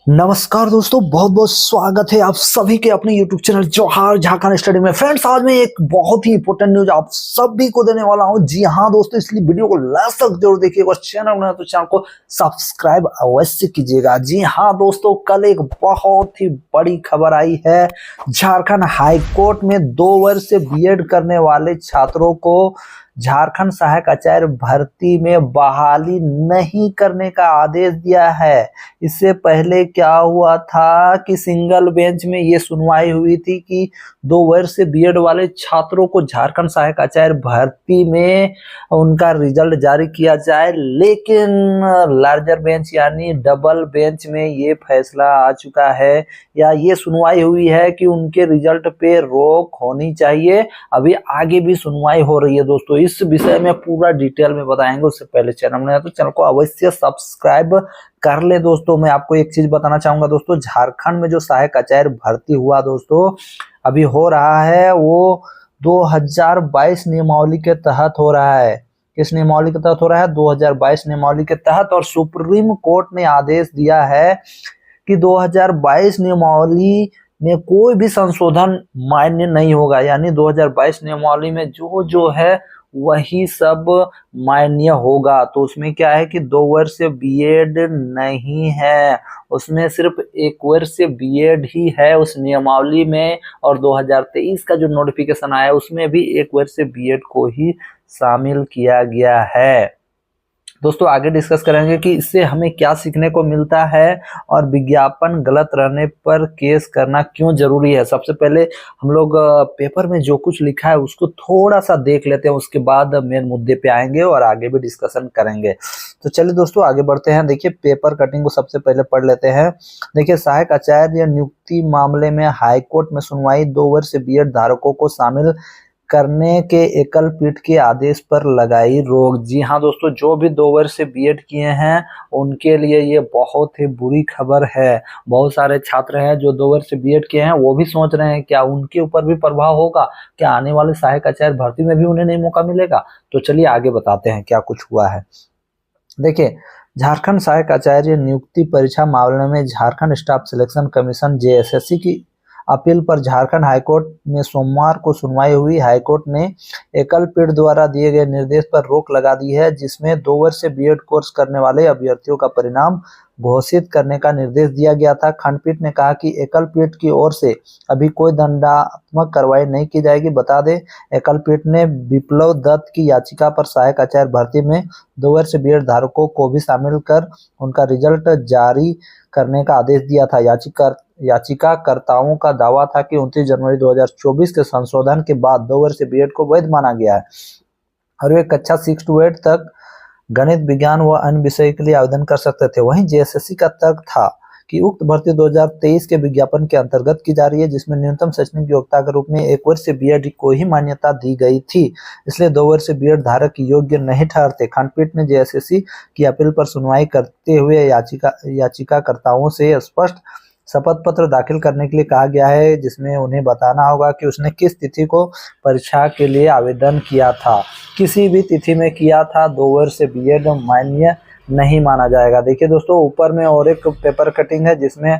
नमस्कार दोस्तों, बहुत बहुत स्वागत है आप सभी के अपने YouTube चैनल जोहार झारखंड स्टडी में। फ्रेंड्स, आज मैं एक बहुत ही इंपॉर्टेंट न्यूज आप सभी को देने वाला हूं। जी हां दोस्तों, इसलिए वीडियो को लास्ट तक जरूर देखिएगा। चैनल बनाए तो चैनल को सब्सक्राइब अवश्य कीजिएगा। जी हां दोस्तों, कल एक बहुत ही बड़ी खबर आई है। झारखंड हाई कोर्ट में 2 वर्ष से बीएड करने वाले छात्रों को झारखंड सहायक आचार्य भर्ती में बहाली नहीं करने का आदेश दिया है। इससे पहले क्या हुआ था कि सिंगल बेंच में ये सुनवाई हुई थी कि 2 वर्ष से बीएड वाले छात्रों को झारखंड सहायक आचार्य भर्ती में उनका रिजल्ट जारी किया जाए, लेकिन लार्जर बेंच यानी डबल बेंच में ये फैसला आ चुका है या ये सुनवाई हुई है कि उनके रिजल्ट पे रोक होनी चाहिए। अभी आगे भी सुनवाई हो रही है दोस्तों, इस विषय में पूरा डिटेल में बताएंगे। उससे पहले चैनल में तो चैनल को अवश्य सब्सक्राइब कर ले। दोस्तों, मैं आपको एक चीज बताना चाहूंगा दोस्तों, झारखंड में जो सहायक आचार्य भर्ती हुआ दोस्तों अभी हो रहा है, वो 2022 नियमावली के तहत हो रहा है। किस नियमावली के तहत हो रहा है? 2022 नियमावली के तहत। और सुप्रीम कोर्ट ने आदेश दिया है कि 2022 नियमावली में कोई भी संशोधन मान्य नहीं होगा, यानी 2022 नियमावली में जो जो है वही सब मान्य होगा। तो उसमें क्या है कि 2 वर्ष से बीएड नहीं है, उसमें सिर्फ 1 वर्ष से बीएड ही है उस नियमावली में। और 2023 का जो नोटिफिकेशन आया उसमें भी 1 वर्ष से बीएड को ही शामिल किया गया है। दोस्तों, आगे डिस्कस करेंगे कि इससे हमें क्या सीखने को मिलता है और विज्ञापन गलत रहने पर केस करना क्यों जरूरी है। सबसे पहले हम लोग पेपर में जो कुछ लिखा है उसको थोड़ा सा देख लेते हैं, उसके बाद मेन मुद्दे पे आएंगे और आगे भी डिस्कशन करेंगे। तो चलिए दोस्तों आगे बढ़ते हैं। देखिए, पेपर कटिंग को सबसे पहले पढ़ लेते हैं। देखिए, सहायक आचार्य नियुक्ति मामले में हाईकोर्ट में सुनवाई। 2 वर्ष से बीएड धारकों को शामिल करने के एकल पीठ के आदेश पर लगाई रोक। जी हाँ दोस्तों, जो भी 2 वर्ष से बीएड किए हैं उनके लिए ये बहुत ही बुरी खबर है। बहुत सारे छात्र हैं जो 2 वर्ष से बीएड किए हैं, वो भी सोच रहे हैं क्या उनके ऊपर भी प्रभाव होगा, क्या आने वाले सहायक आचार्य भर्ती में भी उन्हें नहीं मौका मिलेगा। तो चलिए आगे बताते हैं क्या कुछ हुआ है। देखिए, झारखंड सहायक आचार्य नियुक्ति परीक्षा मामले में Jharkhand staff selection commission JSSC की अपील पर झारखंड हाईकोर्ट में सोमवार को सुनवाई हुई। हाईकोर्ट ने एकल पीठ द्वारा दिए गए निर्देश पर रोक लगा दी है, जिसमें 2 वर्ष से बीएड कोर्स करने वाले अभ्यर्थियों का परिणाम घोषित करने का निर्देश दिया गया था। खंडपीठ ने कहा कि एकल पीठ की ओर से अभी कोई दंडात्मक कार्रवाई नहीं की जाएगी। बता दें, एकल पीठ ने विप्लव दत्त की याचिका पर सहायक आचार्य भर्ती में 2 वर्ष बीएड धारकों को भी शामिल कर उनका रिजल्ट जारी करने का आदेश दिया था। याचिकाकर्ताओं का दावा था कि 29 जनवरी 2024 के संशोधन के बाद 2 वर्ष बीएड को वैध माना गया है और वे कक्षा 6 to 8 तक गणित, विज्ञान व अन्य विषय के लिए आवेदन कर सकते थे। वहीं जेएसएससी का तर्क था कि उक्त भर्ती 2023 के विज्ञापन के अंतर्गत की जा रही है, जिसमें न्यूनतम शैक्षणिक योग्यता के रूप में 1 वर्ष से बीएड को ही मान्यता दी गई थी, इसलिए 2 वर्ष से बीएड धारक योग्य नहीं ठहरते। खंडपीठ ने जेएसएससी की अपील पर सुनवाई करते हुए याचिकाकर्ताओं से स्पष्ट शपथ पत्र दाखिल करने के लिए कहा गया है, जिसमें उन्हें बताना होगा कि उसने किस तिथि को परीक्षा के लिए आवेदन किया था। किसी भी तिथि में किया था, 2 वर्ष से बीएड मान्य नहीं माना जाएगा। देखिए दोस्तों, ऊपर में और एक पेपर कटिंग है जिसमें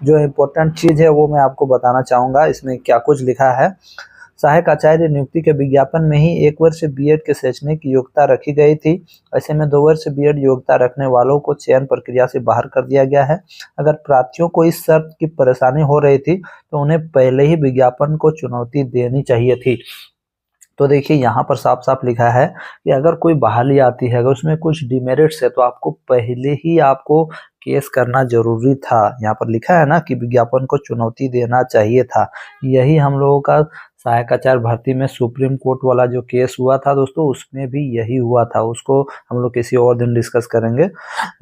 जो इम्पोर्टेंट चीज़ है वो मैं आपको बताना चाहूँगा। इसमें क्या कुछ लिखा है। सहायक आचार्य नियुक्ति के विज्ञापन में ही 1 वर्ष बीएड के शैक्षणिक योग्यता रखी गई थी। ऐसे में 2 वर्ष बीएड योग्यता रखने वालों को चयन प्रक्रिया से बाहर कर दिया गया है। अगर प्रार्थियों को इस शर्त की परेशानी हो रही थी तो उन्हें पहले ही विज्ञापन को चुनौती देनी चाहिए थी। तो देखिए, यहाँ पर साफ साफ लिखा है कि अगर कोई बहाली आती है, अगर उसमें कुछ डिमेरिट्स है, तो आपको पहले ही आपको केस करना जरूरी था। यहाँ पर लिखा है ना कि विज्ञापन को चुनौती देना चाहिए था। यही हम लोगों का सहायक आचार्य भर्ती में सुप्रीम कोर्ट वाला जो केस हुआ था दोस्तों, उसमें भी यही हुआ था। उसको हम लोग किसी और दिन डिस्कस करेंगे।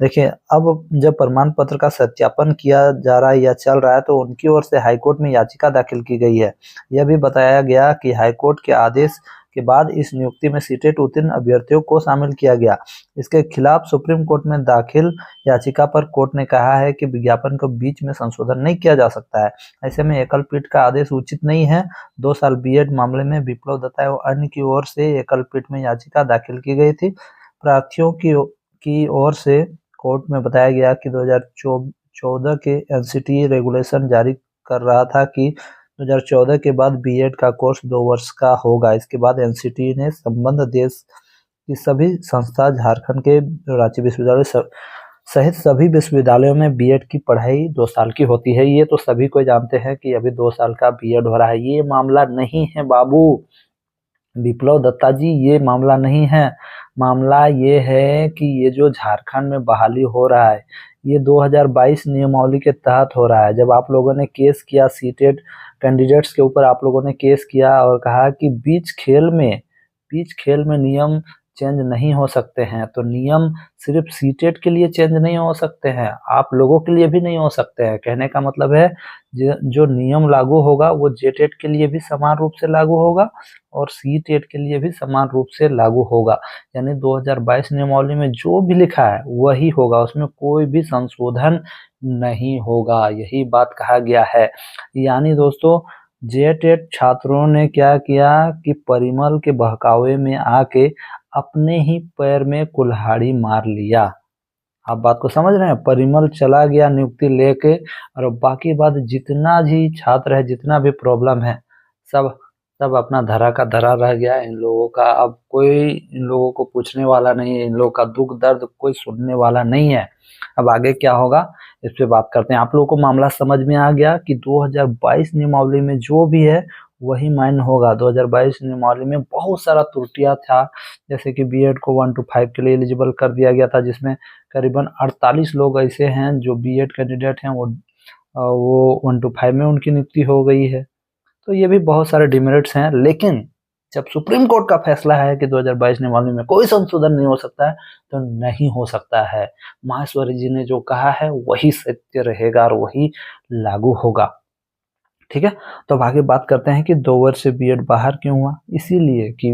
देखिए, अब जब प्रमाण पत्र का सत्यापन किया जा रहा है या चल रहा है, तो उनकी ओर से हाईकोर्ट में याचिका दाखिल की गई है। यह भी बताया गया कि हाईकोर्ट के आदेश के बाद इस नियुक्ति में सीटेट उत्तीर्ण अभ्यर्थियों को शामिल किया गया। इसके खिलाफ सुप्रीम कोर्ट में दाखिल याचिका पर कोर्ट ने कहा है कि विज्ञापन को बीच में संशोधन नहीं किया जा सकता है। ऐसे में एकल पीठ का आदेश उचित नहीं है। 2 साल बीएड मामले में विप्लव दत्ता एवं अन्य की ओर से एकल पीठ में याचिका दाखिल की गई थी। प्रार्थियों की ओर से कोर्ट में बताया गया कि 2014 के एनसीटीई रेगुलेशन जारी कर रहा था कि 2014 के बाद बीएड का कोर्स 2 वर्ष का होगा। इसके बाद एनसीटीई ने संबद्ध देश की सभी संस्था झारखंड के रांची विश्वविद्यालय सहित सभी विश्वविद्यालयों में बीएड की पढ़ाई 2 साल की होती है। ये तो सभी को जानते हैं कि अभी 2 साल का बीएड हो रहा है। ये मामला नहीं है बाबू विप्लव दत्ता जी, ये मामला नहीं है। मामला ये है कि ये जो झारखंड में बहाली हो रहा है ये 2022 नियमावली के तहत हो रहा है। जब आप लोगों ने केस किया सीटेट कैंडिडेट्स के ऊपर, आप लोगों ने केस किया और कहा कि बीच खेल में नियम चेंज नहीं हो सकते हैं, तो नियम सिर्फ सीटेट के लिए चेंज नहीं हो सकते हैं, आप लोगों के लिए भी नहीं हो सकते हैं। कहने का मतलब है जो नियम लागू होगा वो जेटेट के लिए भी समान रूप से लागू होगा और सीटेट के लिए भी समान रूप से लागू होगा। यानी 2022 नियमावली में जो भी लिखा है वही होगा, उसमें कोई भी संशोधन नहीं होगा, यही बात कहा गया है। यानी दोस्तों जेटेट छात्रों ने क्या किया कि परिमल के बहकावे में आके अपने ही पैर में कुल्हाड़ी मार लिया। आप बात को समझ रहे हैं? परिमल चला गया नियुक्ति लेके और बाकी बात जितना भी छात्र है, जितना भी प्रॉब्लम है, सब अपना धरा का धरा रह गया। इन लोगों का अब कोई इन लोगों को पूछने वाला नहीं है, इन लोगों का दुख दर्द कोई सुनने वाला नहीं है। अब आगे क्या होगा इस पे बात करते हैं। आप लोगों को मामला समझ में आ गया कि 2022 नियमावली में जो भी है वही मान्य होगा। 2022 नियमावली में बहुत सारा त्रुटियां था, जैसे कि बीएड को 1 to 5 के लिए एलिजिबल कर दिया गया था, जिसमें करीबन 48 लोग ऐसे हैं जो बीएड कैंडिडेट हैं, वो 1 to 5 में उनकी नियुक्ति हो गई है। तो ये भी बहुत सारे डिमेरिट्स हैं, लेकिन जब सुप्रीम कोर्ट का फैसला है कि 2022 नियमावली में कोई संशोधन नहीं हो सकता है, तो नहीं हो सकता है। माहेश्वरी जी ने जो कहा है वही सत्य रहेगा और वही लागू होगा। ठीक है, तो अब आगे बात करते हैं कि 2 वर्ष से बीएड बाहर क्यों हुआ। इसीलिए कि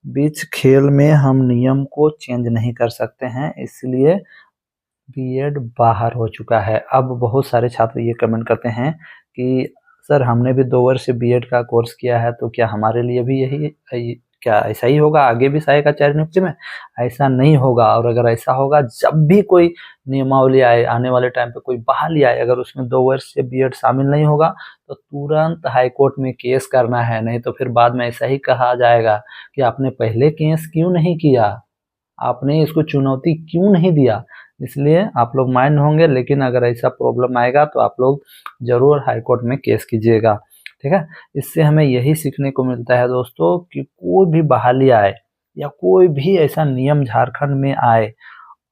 बीच खेल में हम नियम को चेंज नहीं कर सकते हैं, इसलिए बीएड बाहर हो चुका है। अब बहुत सारे छात्र ये कमेंट करते हैं कि सर हमने भी 2 वर्ष से बीएड का कोर्स किया है, तो क्या हमारे लिए भी क्या ऐसा ही होगा, आगे भी सहायक आचार्य नियुक्ति में? ऐसा नहीं होगा। और अगर ऐसा होगा, जब भी कोई नियमावली आए, आने वाले टाइम पे कोई बहाली आए, अगर उसमें 2 वर्ष से बीएड शामिल नहीं होगा तो तुरंत हाईकोर्ट में केस करना है, नहीं तो फिर बाद में ऐसा ही कहा जाएगा कि आपने पहले केस क्यों नहीं किया, आपने इसको चुनौती क्यों नहीं दिया। इसलिए आप लोग माइंड होंगे, लेकिन अगर ऐसा प्रॉब्लम आएगा तो आप लोग जरूर हाईकोर्ट में केस कीजिएगा। ठीक है, इससे हमें यही सीखने को मिलता है दोस्तों कि कोई भी बहाली आए या कोई भी ऐसा नियम झारखंड में आए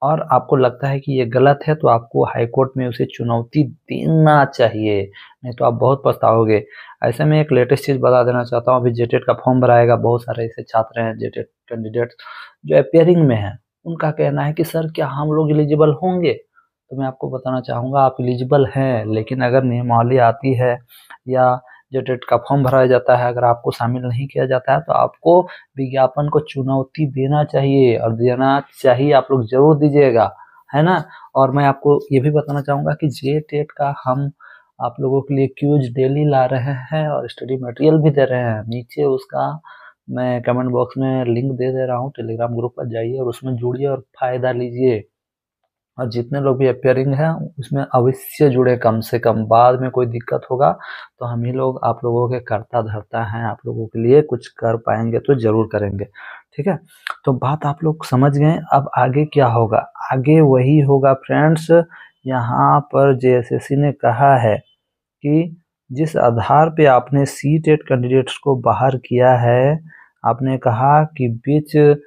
और आपको लगता है कि ये गलत है, तो आपको हाईकोर्ट में उसे चुनौती देना चाहिए, नहीं तो आप बहुत पछताओगे। ऐसे में एक लेटेस्ट चीज़ बता देना चाहता हूँ, अभी जेटेट का फॉर्म भराएगा, बहुत सारे ऐसे छात्र हैं जेटेट कैंडिडेट्स जो अपियरिंग में हैं, उनका कहना है कि सर क्या हम लोग एलिजिबल होंगे? तो मैं आपको बताना चाहूँगा आप एलिजिबल हैं, लेकिन अगर नियमावली आती है या जेटेट का फॉर्म भराया जाता है, अगर आपको शामिल नहीं किया जाता है तो आपको विज्ञापन को चुनौती देना चाहिए, और देना चाहिए, आप लोग जरूर दीजिएगा, है ना। और मैं आपको ये भी बताना चाहूँगा कि जेटेट का हम आप लोगों के लिए क्यूज डेली ला रहे हैं और स्टडी मटेरियल भी दे रहे हैं। नीचे उसका मैं कमेंट बॉक्स में लिंक दे दे रहा हूँ, टेलीग्राम ग्रुप पर जाइए और उसमें जुड़िए और फ़ायदा लीजिए। और जितने लोग भी अपियरिंग हैं उसमें अवश्य जुड़े, कम से कम। बाद में कोई दिक्कत होगा तो हम ही लोग आप लोगों के करता धरता हैं, आप लोगों के लिए कुछ कर पाएंगे तो ज़रूर करेंगे। ठीक है, तो बात आप लोग समझ गए। अब आगे क्या होगा? आगे वही होगा फ्रेंड्स, यहाँ पर जेएसएससी ने कहा है कि जिस आधार पे आपने सीटेट कैंडिडेट्स को बाहर किया है, आपने कहा कि बीच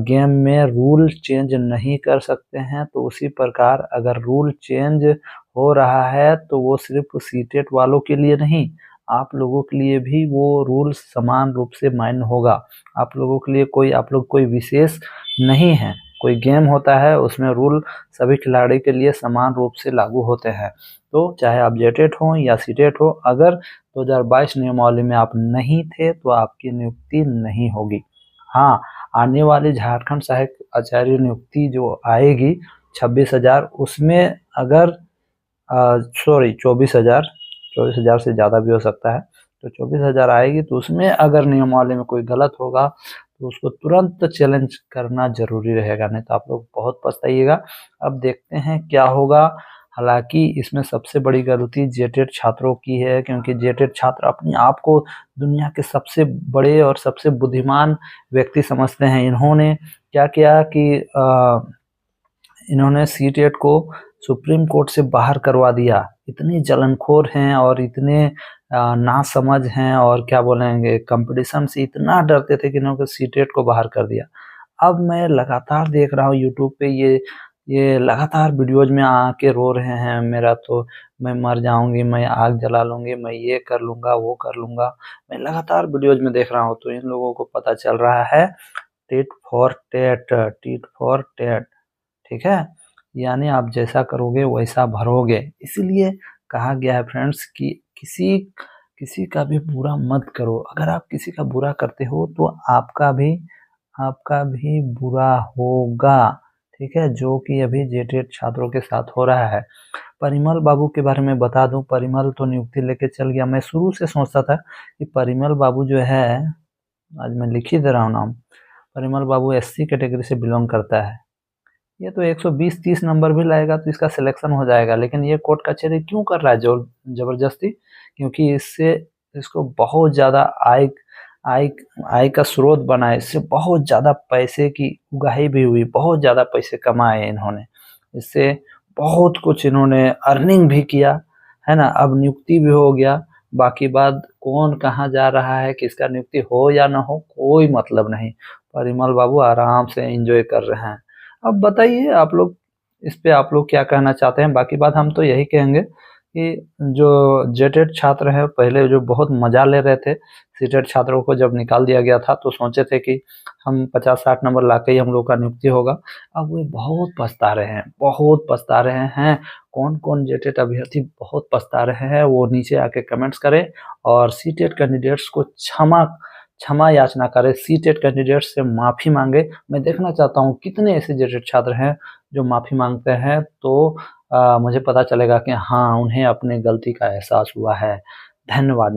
गेम में रूल चेंज नहीं कर सकते हैं, तो उसी प्रकार अगर रूल चेंज हो रहा है तो वो सिर्फ सीटेट वालों के लिए नहीं, आप लोगों के लिए भी वो रूल समान रूप से मान्य होगा। आप लोगों के लिए आप लोग कोई विशेष नहीं है। कोई गेम होता है उसमें रूल सभी खिलाड़ी के लिए समान रूप से लागू होते हैं। तो चाहे आप जेटेट हो या सीटेट हो, अगर 2022 नियमावली में आप नहीं थे तो आपकी नियुक्ति नहीं होगी। हाँ, आने वाली झारखंड सहायक आचार्य नियुक्ति जो आएगी 26,000, उसमें अगर 24,000 से ज़्यादा भी हो सकता है, तो 24,000 आएगी, तो उसमें अगर नियमावली में कोई गलत होगा तो उसको तुरंत चैलेंज करना ज़रूरी रहेगा, नहीं तो आप लोग बहुत पछताइएगा। अब देखते हैं क्या होगा। हालाँकि इसमें सबसे बड़ी गलती जेटेड छात्रों की है, क्योंकि जेटेड छात्र अपने आप को दुनिया के सबसे बड़े और सबसे बुद्धिमान व्यक्ति समझते हैं। इन्होंने क्या किया कि इन्होंने सीटेट को सुप्रीम कोर्ट से बाहर करवा दिया। इतनी जलनखोर हैं और इतने नासमझ हैं, और क्या बोलेंगे, कंपटीशन से इतना डरते थे कि इन्होंने सीटेट को बाहर कर दिया। अब मैं लगातार देख रहा हूँ यूट्यूब पे ये लगातार वीडियोज में आके रो रहे हैं, मेरा तो मैं मर जाऊंगी, मैं आग जला लूंगी, मैं ये कर लूंगा, वो कर लूंगा। मैं लगातार वीडियोज में देख रहा हूँ, तो इन लोगों को पता चल रहा है tit for tat, tit for tat, ठीक है, यानी आप जैसा करोगे वैसा भरोगे। इसीलिए कहा गया है फ्रेंड्स कि किसी किसी का भी बुरा मत करो। अगर आप किसी का बुरा करते हो तो आपका भी बुरा होगा, ठीक है, जो कि अभी जेटेड छात्रों के साथ हो रहा है। परिमल बाबू के बारे में बता दूं, परिमल तो नियुक्ति लेके चल गया। मैं शुरू से सोचता था कि परिमल बाबू जो है, आज मैं लिख ही दे रहा हूँ नाम, परिमल बाबू एससी कैटेगरी से बिलोंग करता है। ये तो 120-30 नंबर भी लाएगा तो इसका सिलेक्शन हो जाएगा, लेकिन ये कोर्ट कचहरी क्यों कर रहा है जबरदस्ती? क्योंकि इससे इसको बहुत ज़्यादा आय आय का स्रोत बना है, इससे बहुत ज़्यादा पैसे की उगाही भी हुई, बहुत ज़्यादा पैसे कमाए इन्होंने, इससे बहुत कुछ इन्होंने अर्निंग भी किया, है ना। अब नियुक्ति भी हो गया, बाकी बात कौन कहाँ जा रहा है, किसका नियुक्ति हो या ना हो, कोई मतलब नहीं। परिमल बाबू आराम से एंजॉय कर रहे हैं। अब बताइए आप लोग, इस पे आप लोग क्या कहना चाहते हैं? बाकी बात हम तो यही कहेंगे कि जो जेटेड छात्र हैं, पहले जो बहुत मजा ले रहे थे, सीटेड छात्रों को जब निकाल दिया गया था तो सोचे थे कि हम 50-60 नंबर लाके ही हम लोग का नियुक्ति होगा। अब वे बहुत पछता रहे हैं, बहुत पछता रहे हैं। कौन कौन जेटेड अभ्यर्थी बहुत पछता रहे हैं, वो नीचे आके कमेंट्स करें, और सीटेड कैंडिडेट्स को क्षमा याचना करे, सीटेड कैंडिडेट से माफ़ी मांगे। मैं देखना चाहता हूँ कितने ऐसे जेटेड छात्र हैं जो माफ़ी मांगते हैं, तो मुझे पता चलेगा कि हाँ, उन्हें अपनी गलती का एहसास हुआ है। धन्यवाद।